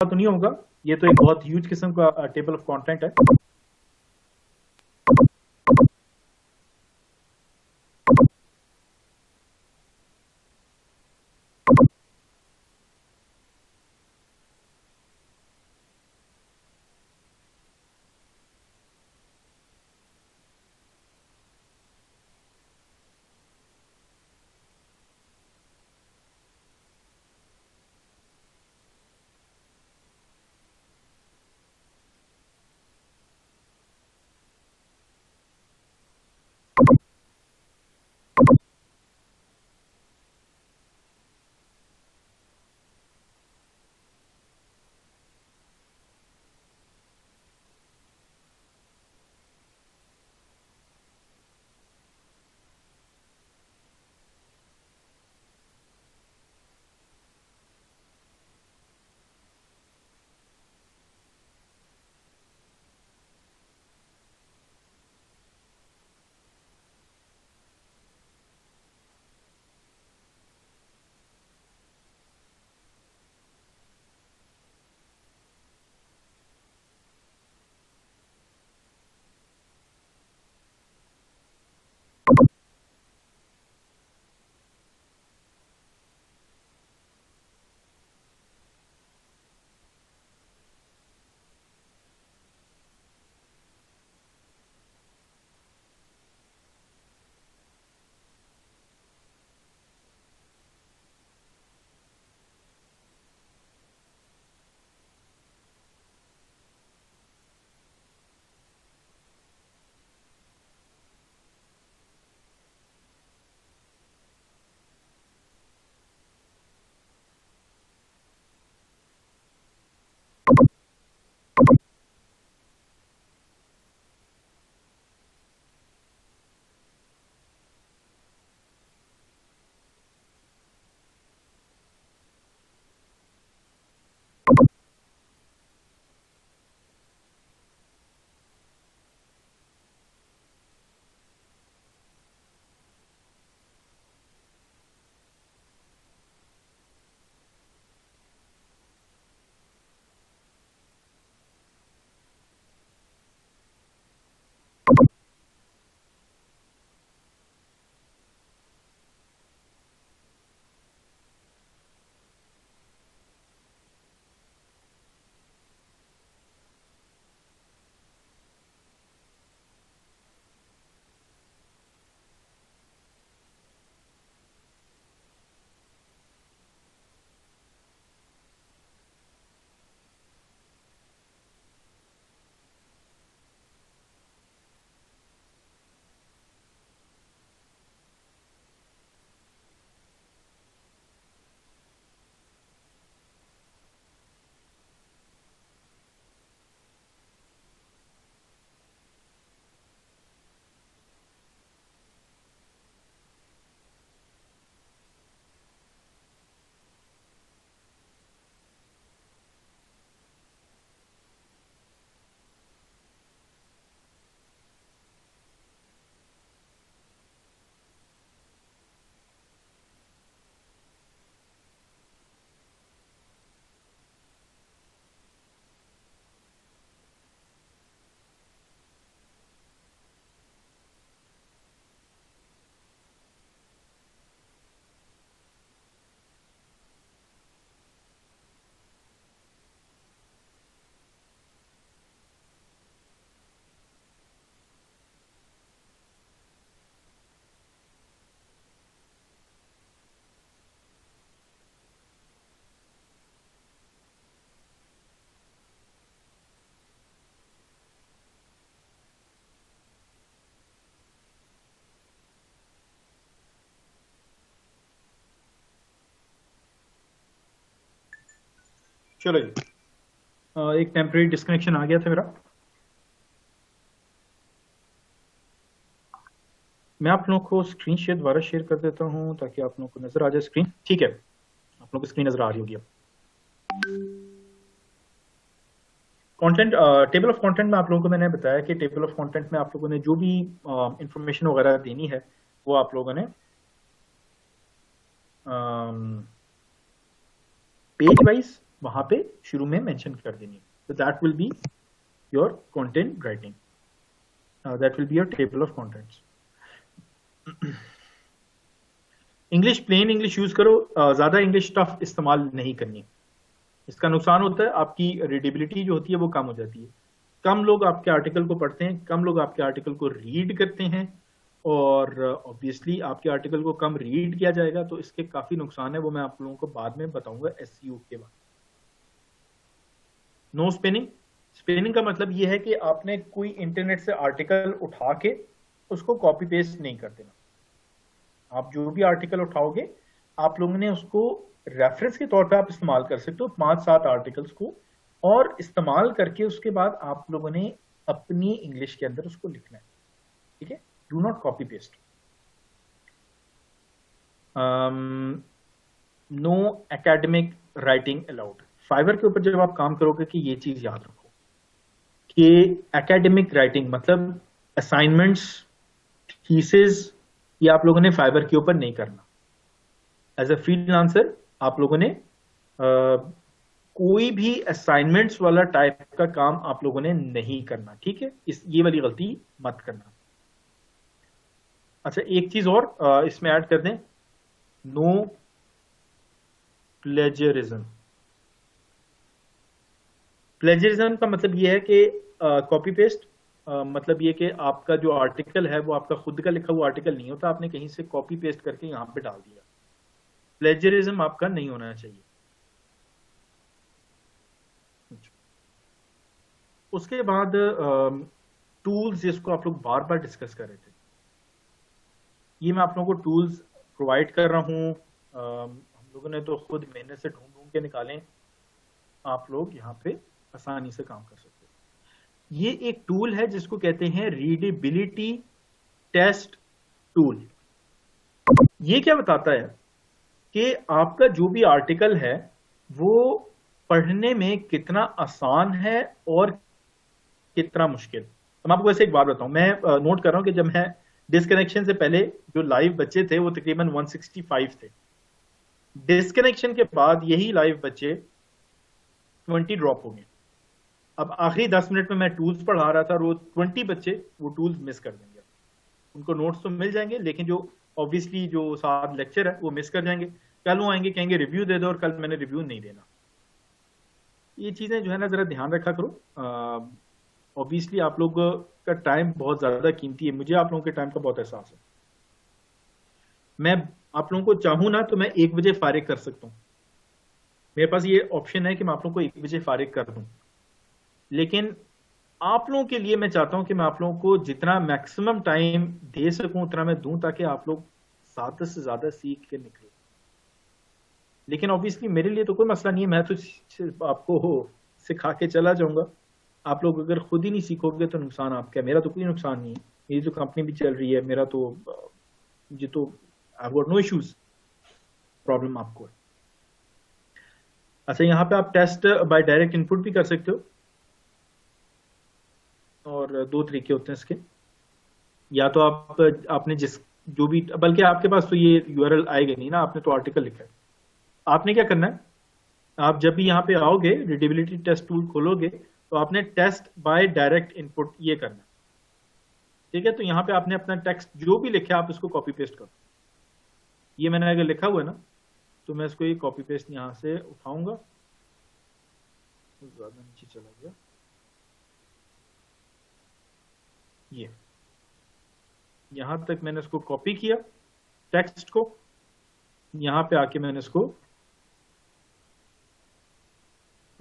तो नहीं होगा, ये तो एक बहुत ह्यूज किस्म का टेबल ऑफ कंटेंट है। चलो जी, एक टेम्परेरी डिस्कनेक्शन आ गया था मेरा। मैं आप लोगों को स्क्रीन शेयर दोबारा शेयर कर देता हूं ताकि आप लोगों को नजर आ जाए स्क्रीन। ठीक है, आप लोगों को स्क्रीन नजर आ रही होगी अब। कंटेंट, टेबल ऑफ कंटेंट में आप लोगों को मैंने बताया कि टेबल ऑफ कंटेंट में आप लोगों ने जो भी इंफॉर्मेशन वगैरह देनी है वो आप लोगों ने पेज वाइज वहां पे शुरू में मेंशन कर देनी है। तो that will be your content writing, that will be your table of contents. English, plain English use करो, ज्यादा इंग्लिश टफ इस्तेमाल नहीं करनी। इसका नुकसान होता है आपकी रीडेबिलिटी जो होती है वो कम हो जाती है। कम लोग आपके आर्टिकल को पढ़ते हैं, कम लोग आपके आर्टिकल को रीड करते हैं, और ऑब्वियसली आपके आर्टिकल को कम रीड किया जाएगा तो इसके काफी नुकसान है, वो मैं आप लोगों को बाद में बताऊंगा एसईओ के बाद। No spinning. स्पिनिंग का मतलब ये है कि आपने कोई इंटरनेट से आर्टिकल उठा के उसको कॉपी पेस्ट नहीं कर देना। आप जो भी आर्टिकल उठाओगे आप लोगों ने उसको रेफरेंस के तौर पे आप इस्तेमाल कर सकते हो 5-7 आर्टिकल्स को, और इस्तेमाल करके उसके बाद आप लोगों ने अपनी इंग्लिश के अंदर उसको लिखना है, ठीक है। Do not copy paste. No academic writing allowed. Fiverr के ऊपर जब आप काम करोगे कि ये चीज याद रखो कि एकेडमिक राइटिंग मतलब असाइनमेंट्स, थीसिस, ये आप लोगों ने फाइवर के ऊपर नहीं करना। एज अ फ्रीलांसर आप लोगों ने कोई भी असाइनमेंट्स वाला टाइप का काम आप लोगों ने नहीं करना, ठीक है। ये वाली गलती मत करना। अच्छा, एक चीज और इसमें ऐड कर दें, नो प्लेजरिज्म। प्लेजरिज्म का मतलब ये है कि कॉपी पेस्ट, मतलब ये कि आपका जो आर्टिकल है वो आपका खुद का लिखा हुआ आर्टिकल नहीं होता, आपने कहीं से कॉपी पेस्ट करके यहां पे डाल दिया। प्लेजरिज्म आपका नहीं होना चाहिए। उसके बाद टूल्स, जिसको आप लोग बार बार डिस्कस कर रहे थे, ये मैं आप लोगों को टूल्स प्रोवाइड कर रहा हूं। हम लोगों ने तो खुद मेहनत से ढूंढ ढूंढ के निकालें, आप लोग यहाँ पे आसानी से काम कर सकते हो। ये एक टूल है जिसको कहते हैं रीडेबिलिटी टेस्ट टूल। ये क्या बताता है कि आपका जो भी आर्टिकल है वो पढ़ने में कितना आसान है और कितना मुश्किल। तो मैं आपको वैसे एक बात बताऊं, मैं नोट कर रहा हूं कि जब मैं डिस्कनेक्शन से पहले जो लाइव बच्चे थे वो तकरीबन 165 थे। डिस्कनेक्शन के बाद यही लाइव बच्चे 20 ड्रॉप हो गए। अब आखिरी 10 मिनट में मैं टूल्स पढ़ा रहा था, रोज 20 बच्चे वो टूल्स मिस कर देंगे। उनको नोट्स तो मिल जाएंगे लेकिन जो ऑब्वियसली जो साथ लेक्चर है वो मिस कर जाएंगे। कल वो आएंगे कहेंगे रिव्यू दे दो, और कल मैंने रिव्यू नहीं देना। ये चीजें जो है ना जरा ध्यान रखा करो। ऑब्वियसली आप लोग का टाइम बहुत ज्यादा कीमती है, मुझे आप लोगों के टाइम का बहुत एहसास है। मैं आप लोगों को चाहूं ना तो मैं 1 बजे फारिग कर सकता हूं, मेरे पास ये ऑप्शन है कि मैं आप लोगों को 1 बजे फारिग कर दूं। लेकिन आप लोगों के लिए मैं चाहता हूं कि मैं आप लोगों को जितना मैक्सिमम टाइम दे सकूं उतना मैं दूं, ताकि आप लोग ज्यादा से ज्यादा सीख के निकले। लेकिन ऑब्वियसली मेरे लिए तो कोई मसला नहीं है, मैं तो आपको सिखा के चला जाऊंगा। आप लोग अगर खुद ही नहीं सीखोगे तो नुकसान आपका है, मेरा तो कोई नुकसान नहीं है, मेरी तो कंपनी भी चल रही है, मेरा तो मुझे तो I got no issues. Problem आपको है। अच्छा, यहाँ पे आप टेस्ट बाय डायरेक्ट इनपुट भी कर सकते हो, और 2 तरीके होते हैं इसके। या तो आपने जो भी, बल्कि आपके पास तो ये यूआरएल आएगा नहीं ना, आपने तो आर्टिकल लिखा है। आपने क्या करना है, आप जब भी यहाँ पे आओगे रीडेबिलिटी टेस्ट टूल खोलोगे तो आपने टेस्ट बाय डायरेक्ट इनपुट ये करना है, ठीक है। तो यहाँ पे आपने अपना टेक्स्ट जो भी लिखा है आप इसको कॉपी पेस्ट करो। ये मैंने अगर लिखा हुआ है ना तो मैं इसको ये कॉपी पेस्ट यहाँ से उठाऊंगा, ज्यादा नीचे चला गया, ये यहां तक मैंने इसको कॉपी किया टेक्स्ट को, यहां पे आके मैंने इसको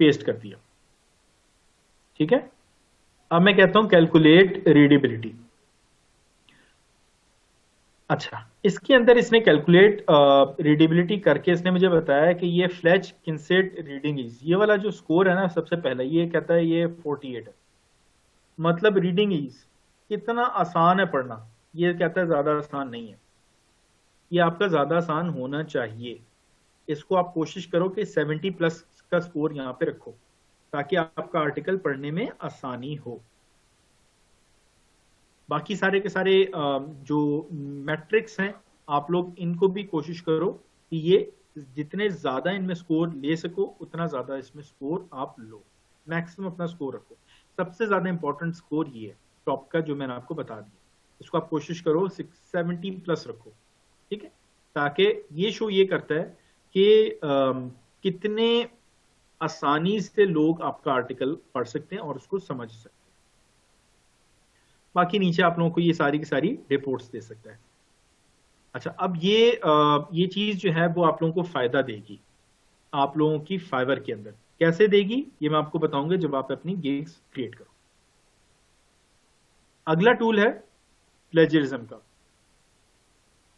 पेस्ट कर दिया, ठीक है। अब मैं कहता हूं कैलकुलेट रीडेबिलिटी। अच्छा, इसके अंदर इसने कैलकुलेट रीडेबिलिटी करके इसने मुझे बताया कि ये फ्लैच किनसेट रीडिंग इज, ये वाला जो स्कोर है ना सबसे पहला ये कहता है ये 48 है। मतलब रीडिंग इज कितना आसान है पढ़ना, ये कहता है ज्यादा आसान नहीं है, ये आपका ज्यादा आसान होना चाहिए। इसको आप कोशिश करो कि 70+ का स्कोर यहाँ पे रखो ताकि आपका आर्टिकल पढ़ने में आसानी हो। बाकी सारे के सारे जो मैट्रिक्स हैं आप लोग इनको भी कोशिश करो कि ये जितने ज्यादा इनमें स्कोर ले सको उतना ज्यादा इसमें स्कोर आप लो, मैक्सिमम अपना स्कोर रखो। सबसे ज्यादा इंपॉर्टेंट स्कोर ये है टॉप का, जो मैंने आपको बता दिया, इसको आप कोशिश करो 670 प्लस रखो, ठीक है, ताकि ये शो ये करता है कि कितने आसानी से लोग आपका आर्टिकल पढ़ सकते हैं और उसको समझ सकते हैं। बाकी नीचे आप लोगों को ये सारी की सारी रिपोर्ट्स दे सकता है। अच्छा, अब ये चीज जो है वो आप लोगों को फायदा देगी आप लोगों की फाइवर के अंदर। कैसे देगी ये मैं आपको बताऊंगा जब आप अपनी गिग्स क्रिएट करो। अगला टूल है प्लेजरिज्म का।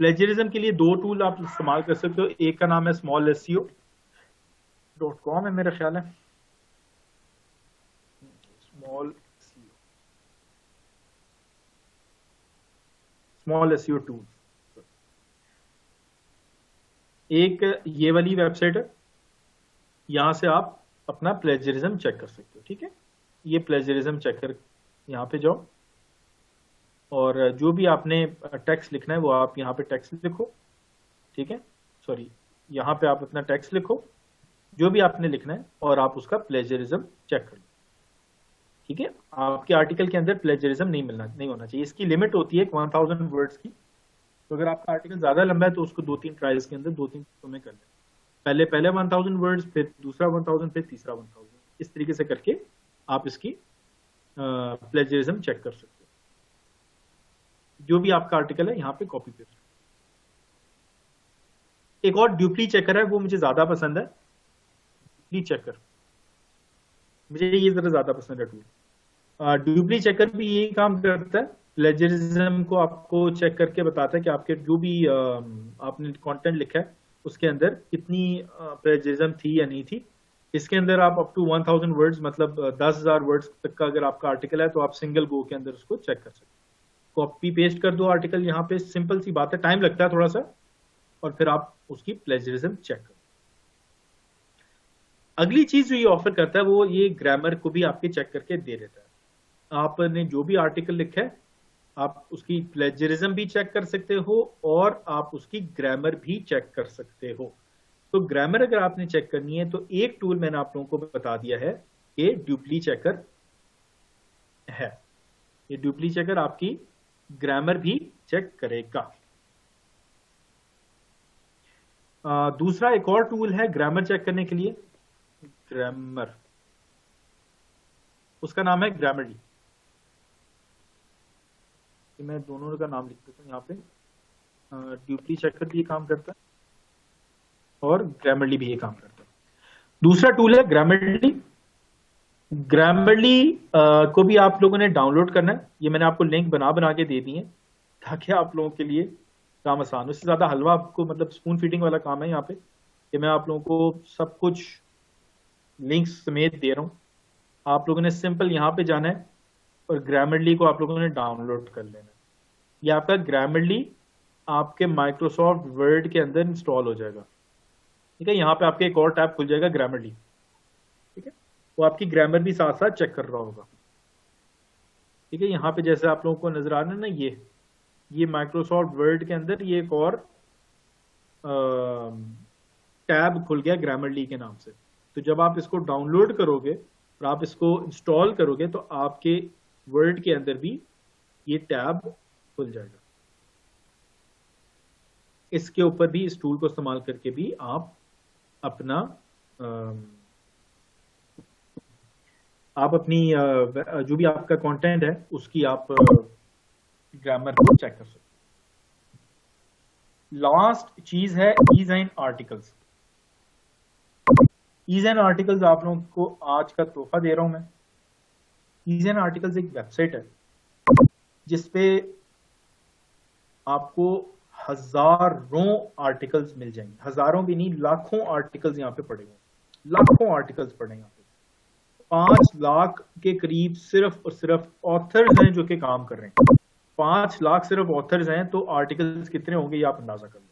प्लेजरिज्म के लिए दो टूल आप इस्तेमाल कर सकते हो। एक का नाम है smallseo.com है मेरा ख्याल है, स्मॉल एसईओ टूल। एक ये वाली वेबसाइट है, यहां से आप अपना प्लेजरिज्म चेक कर सकते हो, ठीक है। ये प्लेजरिज्म चेकर, यहाँ पे जाओ और जो भी आपने टेक्स्ट लिखना है वो आप यहाँ पे टेक्स्ट लिखो, ठीक है। सॉरी, यहाँ पे आप अपना टेक्स्ट लिखो जो भी आपने लिखना है और आप उसका प्लेजरिज्म चेक कर लो, ठीक है। आपके आर्टिकल के अंदर प्लेजरिज्म नहीं होना चाहिए। इसकी लिमिट होती है 1000 वर्ड्स की। तो अगर आपका आर्टिकल ज्यादा लंबा है तो उसको 2-3 ट्रायल्स के अंदर 2-3 हिस्सों में कर लें। पहले 1000 वर्ड्स, फिर दूसरा 1000, फिर तीसरा 1000। इस तरीके से करके आप इसकी प्लेजरिज्म चेक कर सकते हो। जो भी आपका आर्टिकल है यहाँ पे कॉपी पेस्ट। एक और ड्यूप्ली चेकर है, वो मुझे ज्यादा पसंद है। ड्यूप्ली चेकर मुझे ये जरा ज्यादा पसंद है टूल। ड्यूप्ली चेकर भी यही काम करता है, प्लेजरिज्म को आपको चेक करके बताता है कि आपके जो भी आपने कंटेंट लिखा है उसके अंदर कितनी प्लेजरिज्म थी या नहीं थी। इसके अंदर आप अप टू 1000 वर्ड्स, मतलब 10,000 वर्ड्स तक का अगर आपका आर्टिकल है तो आप सिंगल गो के अंदर उसको चेक कर सकते हैं। कॉपी पेस्ट कर दो आर्टिकल, यहाँ पे सिंपल सी बात है, टाइम लगता है थोड़ा सा, और फिर आप उसकी प्लेजरिज्म चेक करो। अगली चीज जो ये ऑफर करता है वो ये ग्रामर को भी आपके चेक करके दे देता है। आपने जो भी आर्टिकल लिखा है आप उसकी प्लेजरिज्म भी चेक कर सकते हो और आप उसकी ग्रामर भी चेक कर सकते हो। तो ग्रामर अगर आपने चेक करनी है तो एक टूल मैंने आप लोगों को बता दिया है, ये ड्यूप्ली चेकर है। ये ड्यूप्ली चेकर आपकी ग्रामर भी चेक करेगा। दूसरा एक और टूल है ग्रामर चेक करने के लिए, ग्रामर, उसका नाम है ग्रामरली। मैं दोनों का नाम लिख देता हूं यहाँ पे। ड्यूप्ली चेकर भी ये काम करता है और ग्रामरली भी ये काम करता है। दूसरा टूल है ग्रामरली। ग्रामरली को भी आप लोगों ने डाउनलोड करना है। ये मैंने आपको लिंक बना के दे दी है ताकि आप लोगों के लिए काम आसान हो। उससे ज्यादा हलवा आपको, मतलब स्पून फीडिंग वाला काम है यहाँ पे, कि मैं आप लोगों को सब कुछ लिंक्स समेत दे रहा हूँ। आप लोगों ने सिंपल यहाँ पे जाना है और ग्रामरली को आप लोगों ने डाउनलोड कर लेना है। ये आपका ग्रामरली आपके माइक्रोसॉफ्ट वर्ड के अंदर इंस्टॉल हो जाएगा, ठीक है। यहाँ पे आपके एक और टैब खुल जाएगा ग्रामरली, ठीक है। वो आपकी ग्रामर भी साथ साथ चेक कर रहा होगा, ठीक है। यहाँ पे जैसे आप लोगों को नजर आ रहा है ना, ये माइक्रोसॉफ्ट वर्ड के अंदर ये एक और टैब खुल गया ग्रामरली के नाम से। तो जब आप इसको डाउनलोड करोगे और आप इसको इंस्टॉल करोगे तो आपके वर्ड के अंदर भी ये टैब खुल जाएगा। इसके ऊपर भी, इस टूल को इस्तेमाल करके भी आप अपना आप अपनी जो भी आपका कंटेंट है उसकी आप ग्रामर को चेक कर सकते हो। लास्ट चीज है ease and articles. Ease and articles आप लोगों को आज का तोहफा दे रहा हूं मैं। ईज एंड आर्टिकल्स एक वेबसाइट है जिसपे आपको हजारों आर्टिकल्स मिल जाएंगे। हजारों भी नहीं, लाखों आर्टिकल्स यहाँ पे पड़े हुए, लाखों आर्टिकल्स पड़े यहाँ पे। 5 लाख के करीब सिर्फ और सिर्फ ऑथर्स हैं जो कि काम कर रहे हैं। 5 लाख सिर्फ ऑथर्स हैं, तो आर्टिकल्स कितने होंगे ये आप अंदाजा कर लो।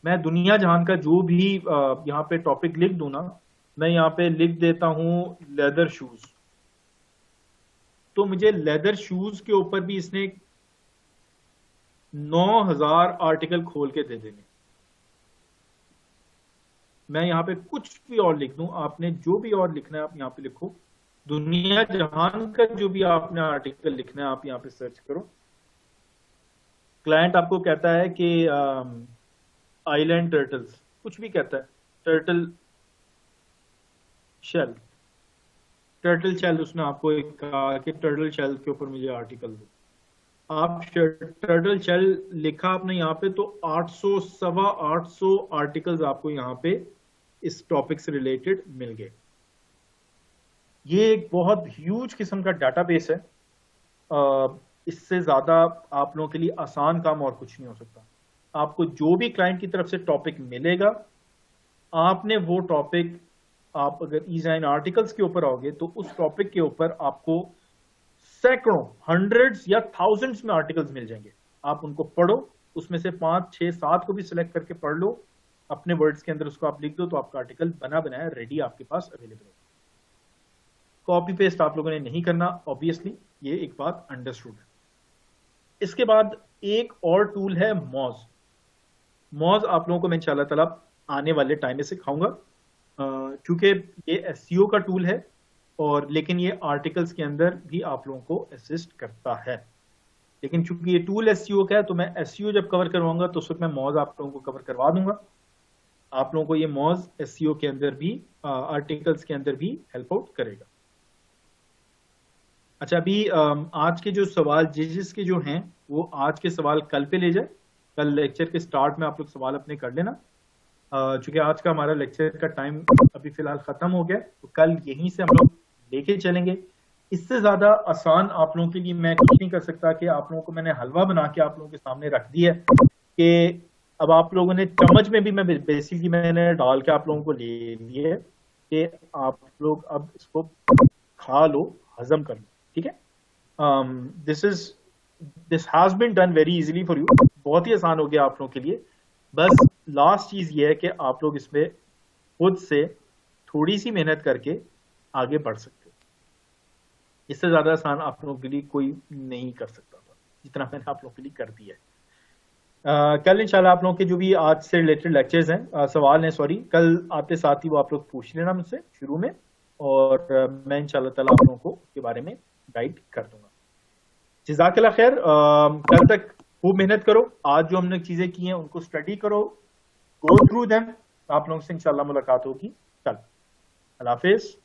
मैं दुनिया जहान का जो भी यहाँ पे टॉपिक लिख दूं ना, मैं यहाँ पे लिख देता हूं लेदर शूज, तो मुझे लेदर शूज के ऊपर भी इसने 9000 आर्टिकल खोल के दे देंगे। मैं यहाँ पे कुछ भी और लिख दूं, आपने जो भी और लिखना है आप यहाँ पे लिखो, दुनिया जहान का जो भी आपने आर्टिकल लिखना है आप यहाँ पे सर्च करो। क्लाइंट आपको कहता है कि आइलैंड टर्टल्स, कुछ भी कहता है, टर्टल शेल, टर्टल शेल, उसने आपको एक कहा कि टर्टल शेल के ऊपर मुझे आर्टिकल दो। आप टर्टल शेल लिखा आपने यहाँ पे तो 800 सवा 800 आर्टिकल्स आपको यहाँ पे इस टॉपिक से रिलेटेड मिल गए। ये एक बहुत ह्यूज किस्म का डाटाबेस है। इससे ज्यादा आप लोगों के लिए आसान काम और कुछ नहीं हो सकता। आपको जो भी क्लाइंट की तरफ से टॉपिक मिलेगा, आपने वो टॉपिक, आप अगर ई-ज़ाइन आर्टिकल्स के ऊपर आओगे तो उस टॉपिक के ऊपर आपको सैकड़ों, हंड्रेड्स या थाउजेंड्स में आर्टिकल्स मिल जाएंगे। आप उनको पढ़ो, उसमें से 5, 6, 7 को भी सिलेक्ट करके पढ़ लो, अपने वर्ड्स के अंदर उसको आप लिख दो, तो आपका आर्टिकल बना बनाया रेडी आपके पास अवेलेबल है। कॉपी पेस्ट आप लोगों ने नहीं करना, ऑब्वियसली ये एक बात अंडरस्टूड है। इसके बाद एक और टूल है मॉज। मॉज आप लोगों को मैं इंशाल्लाह ताला आने वाले टाइम में सिखाऊंगा, क्योंकि ये एसईओ का टूल है और लेकिन ये आर्टिकल्स के अंदर भी आप लोगों को असिस्ट करता है। लेकिन चूंकि ये टूल एसईओ का है तो मैं एसईओ जब कवर करवाऊंगा तो उस वक्त मैं मॉज आप लोगों को कवर करवा दूंगा। आप लोगों को ये मॉज एसईओ के अंदर भी, आर्टिकल्स के अंदर भी हेल्प आउट करेगा। अच्छा, अभी आज के जो सवाल जिस के जो हैं वो आज के सवाल कल पे ले जाए, कल लेक्चर के स्टार्ट में आप लोग सवाल अपने कर लेना। चूंकि आज का हमारा लेक्चर का टाइम अभी फिलहाल खत्म हो गया, तो कल यहीं से हम लोग लेके चलेंगे। इससे ज्यादा आसान आप लोगों के लिए मैं कुछ नहीं कर सकता कि आप लोगों को मैंने हलवा बना के आप लोगों के सामने रख दिया है कि अब आप लोगों ने चम्मच में भी मैं बेसिकली मैंने डाल के आप लोगों को ले लिए कि आप लोग अब इसको खा लो, हजम कर लो, ठीक है। This has been done very easily for you, बहुत ही आसान हो गया आप लोगों के लिए। बस लास्ट चीज ये है कि आप लोग इसमें खुद से थोड़ी सी मेहनत करके आगे बढ़ सकते हो। इससे ज्यादा आसान आप लोगों के लिए कोई नहीं कर सकता था जितना मैंने आप लोगों के लिए कर दिया है। कल इंशाल्लाह आप लोगों के जो भी आज से रिलेटेड लेक्चर्स हैं, सवाल हैं सॉरी, कल आते साथ ही वो आप लोग पूछ लेना मुझसे शुरू में, और मैं इंशाल्लाह ताला आप लोगों को उसके बारे में गाइड कर दूंगा। जज़ाकल्लाह खैर। कल तक खूब मेहनत करो, आज जो हमने चीजें की हैं उनको स्टडी करो, गो थ्रू देम। आप लोगों से इंशाल्लाह मुलाकात होगी कल। अल्लाह हाफिज।